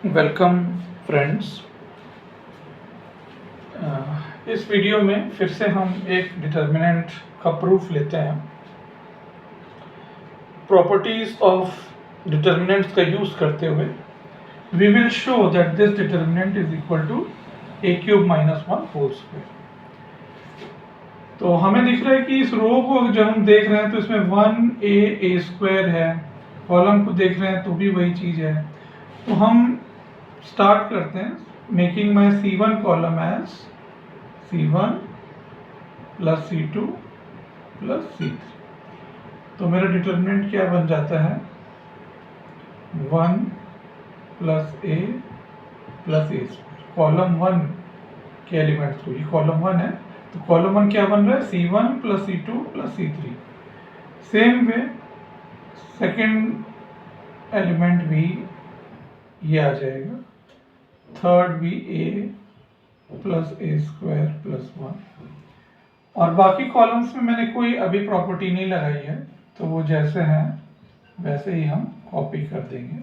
Welcome friends. इस video में फिर से हम एक डिटर्मिनेंट का प्रूफ लेते हैं। प्रॉपर्टीज ऑफ डिटर्मिनेंट्स का यूज़ करते हुए we will show that this determinant is equal to a³ - 1 whole square. तो हमें दिख रहा है कि इस रो को जब हम देख रहे हैं तो इसमें 1a² है, कॉलम को देख रहे हैं तो भी वही चीज़ है। तो हम स्टार्ट करते हैं making my C1 column as C1 plus C2 plus C3। तो मेरा डिटर्मिनेंट क्या बन जाता है 1 plus a plus a square. Column 1 के एलिमेंट्स को, ये कॉलम 1 है तो कॉलम 1 क्या बन रहा है C1 plus C2 plus C3। Same way second element भी ये आ जाएगा, थर्ड भी a plus a square plus 1। और बाकी कॉलम्स में मैंने कोई अभी प्रॉपर्टी नहीं लगाई है, तो वो जैसे हैं वैसे ही हम कॉपी कर देंगे।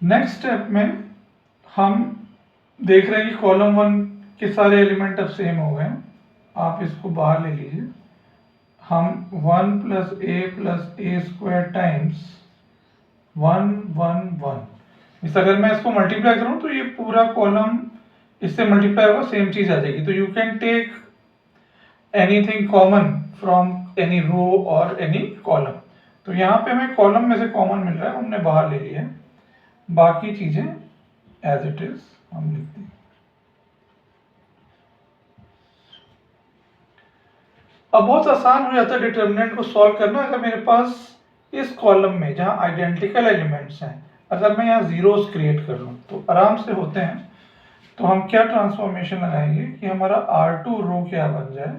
नेक्स्ट स्टेप में हम देख रहे हैं कि कॉलम 1 के सारे एलिमेंट अब सेम हो गए। आप इसको बाहर ले लीजिए। हम 1 प्लस a स्क्वायर टाइम्स 1 1 1 इस अगर मैं इसको मल्टीप्लाई करूं तो ये पूरा कॉलम इससे मल्टीप्लाई होगा, सेम चीज आ जाएगी। तो you can take anything common from any row और एनी कॉलम। तो यहाँ पे हमें कॉलम में से कॉमन मिल रहा है, हमने बाहर ले लिया है, बाकी चीजें एज इट इज हम लिखते हैं। अब बहुत आसान हो जाता है डिटर्मिनेंट को सॉल्व करना अगर मेरे पास इस कॉलम में जहां आइडेंटिकल एलिमेंट्स हैं अगर मैं यहाँ जीरोस क्रिएट कर लूँ तो आराम से होते हैं। तो हम क्या ट्रांसफॉर्मेशन लगाएंगे कि हमारा R2 रो क्या बन जाए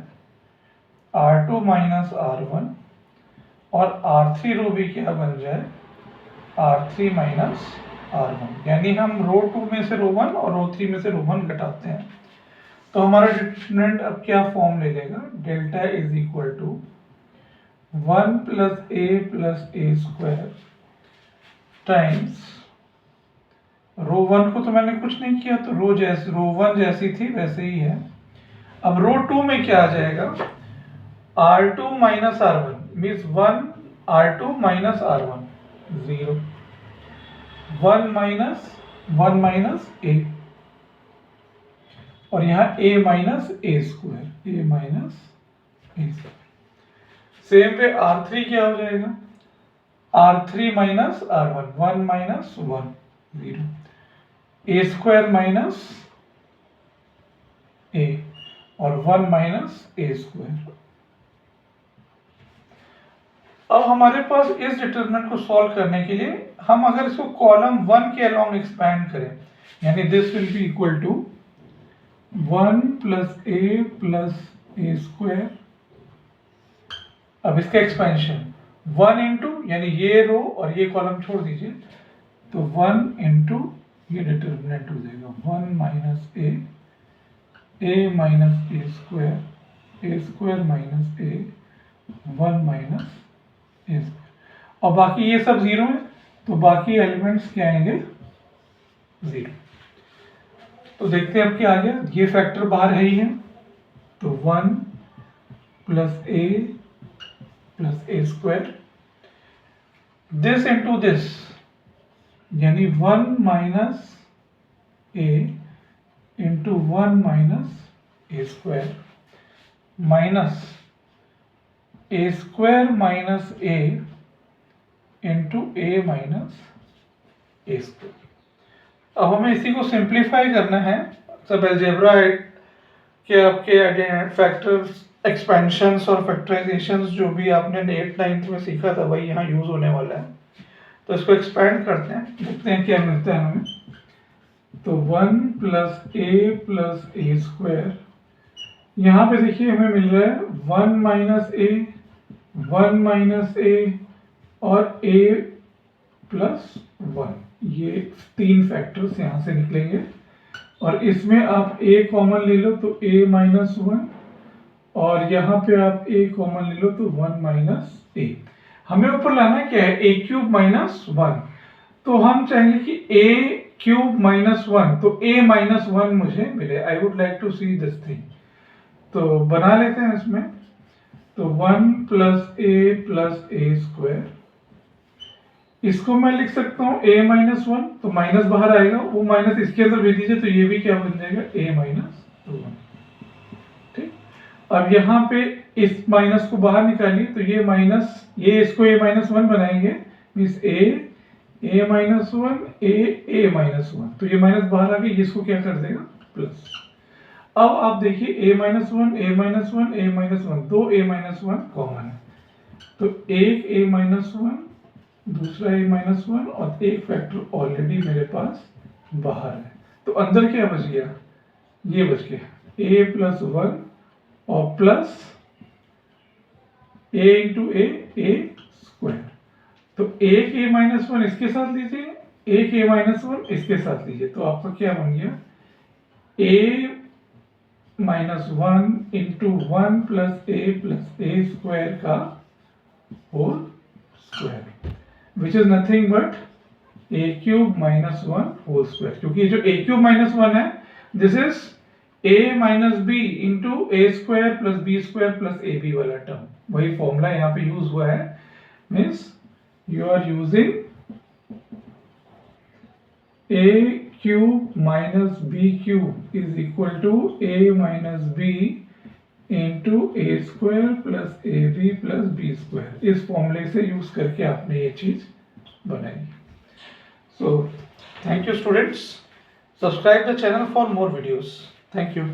R2 माइनस R1 और R3 रो भी क्या बन जाए R3 माइनस R1। यानी हम रो 2 में से रो 1 और रो 3 में से रो 1 घटाते हैं तो हमारा डिटर्मिनेंट अब क्या फॉर्म ले लेगा, delta is equal to 1 plus a square times row 1 को तो मैंने कुछ नहीं किया तो रो 1 जैसी थी वैसे ही है। अब रो 2 में क्या आ जाएगा R2 minus R1 means 1 R2 minus R1 0 1 minus a और यहाँ a minus a square same way R3 क्या हो जाएगा R3 minus R1 1 minus 1 0 a square minus a और 1 माइनस a स्क्वायर। अब हमारे पास इस डिटरमिनेंट को सॉल्व करने के लिए हम अगर इसको कॉलम 1 के अलोंग एक्सपैंड करें यानी this will be equal to 1 plus a square. अब इसका एक्सपेंशन 1 इंटू यानी ये रो और ये कॉलम छोड़ दीजिए तो 1 इंटू ये डिटर्मिनेंट हो जाएगा 1 minus a minus a square minus a 1 minus a square. और बाकी ये सब जीरो है तो बाकी एलिमेंट्स क्या आएंगे 0। तो देखते हैं अब क्या आ गया, ये फैक्टर बाहर है ही है तो 1 plus a square this into this यानी 1 minus a into 1 minus a square minus a square minus a into a minus a square. अब हमें इसी को सिंप्लीफाई करना है। सब अलजेब्रा के आपके फैक्टर्स एक्सपेंशंस और फैक्टराइजेशंस जो भी आपने 8th 9th में सीखा था वही यहाँ यूज होने वाला है। तो इसको एक्सपेंड करते हैं, देखते हैं क्या मिलता है हमें। तो 1 प्लस a स्क्वायर यहाँ पे देखिए हमें मिल रहा है 1 माइनस a और a प्लस 1, ये 3 फैक्टर्स यहाँ से निकलेंगे और इसमें आप a कॉमन ले लो तो a माइनस 1 और यहाँ पे आप a कॉमन ले लो तो 1 माइनस a। हमें ऊपर लाना क्या है, a क्यूब माइनस 1, तो हम चाहेंगे कि a क्यूब माइनस 1, तो a माइनस 1 मुझे मिले। I would like to see this thing, तो बना लेते हैं इसमें। तो 1 प्लस ए स्क्वायर, इसको मैं लिख सकता हूँ a माइनस 1, तो माइनस बाहर आएगा, वो माइनस इसके अंदर भेज दीजिए, तो ये भी क्या बन जाएगा, a माइनस 1। ठीक, अब यहाँ पे इस माइनस को बाहर निकालिए, तो ये माइनस, ये इसको a माइनस 1 बनाएंगे, means a minus 1 a minus 1, तो ये माइनस बाहर आ गया, ये इसको क्या कर देगा, प्लस। अब आप देखिए a minus 1 a minus 1 a minus 1, दो a माइनस 1 कॉमन है, तो एक a माइनस 1, दूसरा a माइनस 1, और एक फैक्टर ऑलरेडी मेरे पास बाहर है, तो अंदर क्या बच गया, ये बच गया a प्लस 1 और plus a into a square. तो एक a माइनस 1 इसके साथ लीजिए, एक a माइनस 1 इसके साथ लीजिए, तो आपका क्या बन गया, a minus 1 into 1 plus a square का whole square, which is nothing but a cube minus 1 whole square, क्योंकि जो a क्यूब माइनस 1 है, this is a minus b into a square plus b square plus a b वाला term, वही formula यहाँ पे use हुआ है, means you are using a cube minus b cube is equal to a minus b into a square plus ab plus b square। इस फॉर्मूले से use करके आपने ये चीज बनाई। So thank you students, subscribe the channel for more videos, thank you।